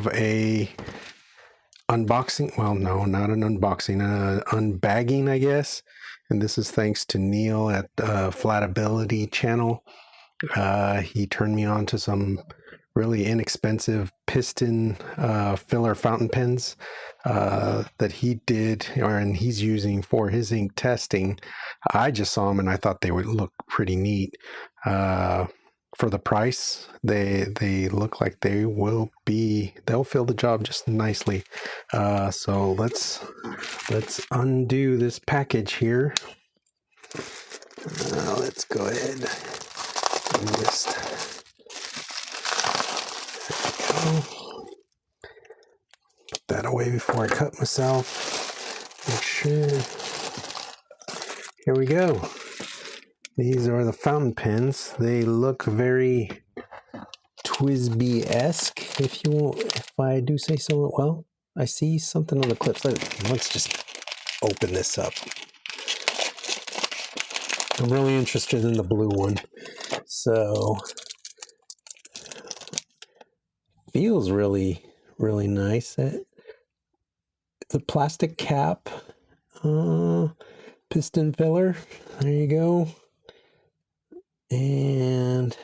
have a unboxing. Well, no, not an unboxing, unbagging, I guess. And this is thanks to Neil at Flatability channel. He turned me on to some really inexpensive Piston filler fountain pens that he did, and he's using for his ink testing. I just saw them and I thought they would look pretty neat. For the price, they look like they'll fill the job just nicely. So let's undo this package here. Let's go ahead and just put that away before I cut myself. Make sure. Here we go. These are the fountain pens. They look very TWSBI-esque, if I do say so. Well, I see something on the clips. Let's just open this up. I'm really interested in the blue one. So, feels really, really nice. The plastic cap, piston filler. There you go. And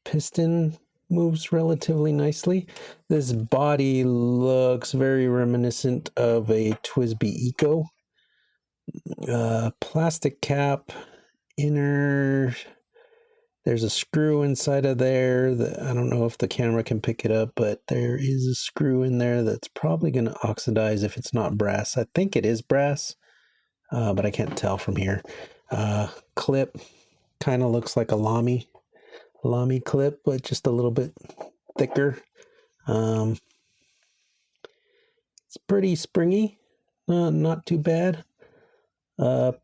piston moves relatively nicely. This body looks very reminiscent of a TWSBI Eco. Plastic cap, inner. There's a screw inside of there that I don't know if the camera can pick it up, but there is a screw in there that's probably going to oxidize if it's not brass. I think it is brass, but I can't tell from here. Clip. Kind of looks like a Lamy clip, but just a little bit thicker. It's pretty springy, not too bad.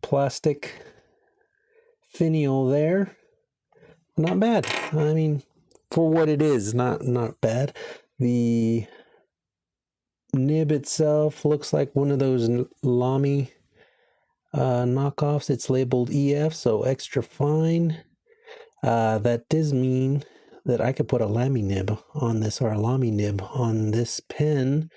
Plastic finial there, not bad. I mean, for what it is, not bad. The nib itself looks like one of those Lamy knockoffs. It's labeled EF, so extra fine. That does mean that I could put a Lamy nib on this, or a Lamy nib on this pen,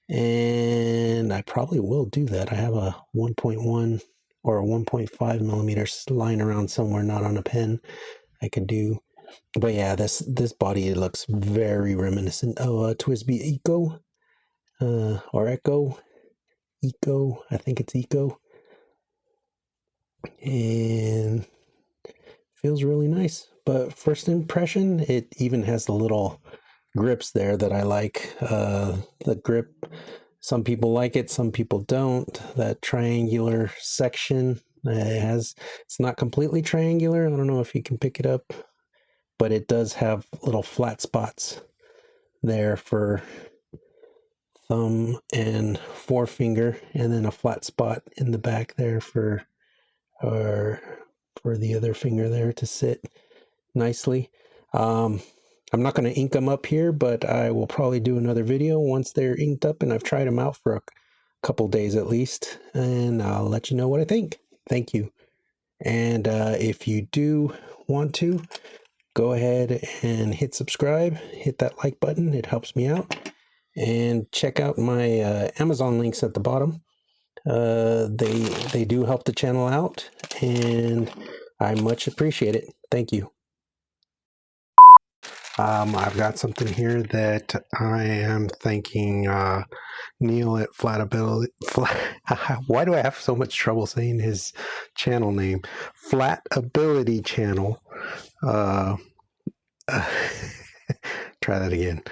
and I probably will do that. I have a 1.1 or a 1.5 millimeters lying around somewhere, not on a pen. I could do, but yeah, this body looks very reminiscent of a TWSBI Eco, or Eco. I think it's Eco. And feels really nice. But first impression, it even has the little grips there that I like. The grip, some people like it, some people don't. That triangular section, it's not completely triangular. I don't know if you can pick it up, but it does have little flat spots there for thumb and forefinger, and then a flat spot in the back there for the other finger there to sit nicely. I'm not going to ink them up here, but I will probably do another video once they're inked up and I've tried them out for a couple days at least, and I'll let you know what I think. Thank you. And if you do want to, go ahead and hit subscribe, hit that like button. It helps me out. And check out my Amazon links at the bottom. They do help the channel out, and I much appreciate it. Thank you. I've got something here that I am thanking Neil at Flatability. Why do I have so much trouble saying his channel name? Flatability channel. Try that again.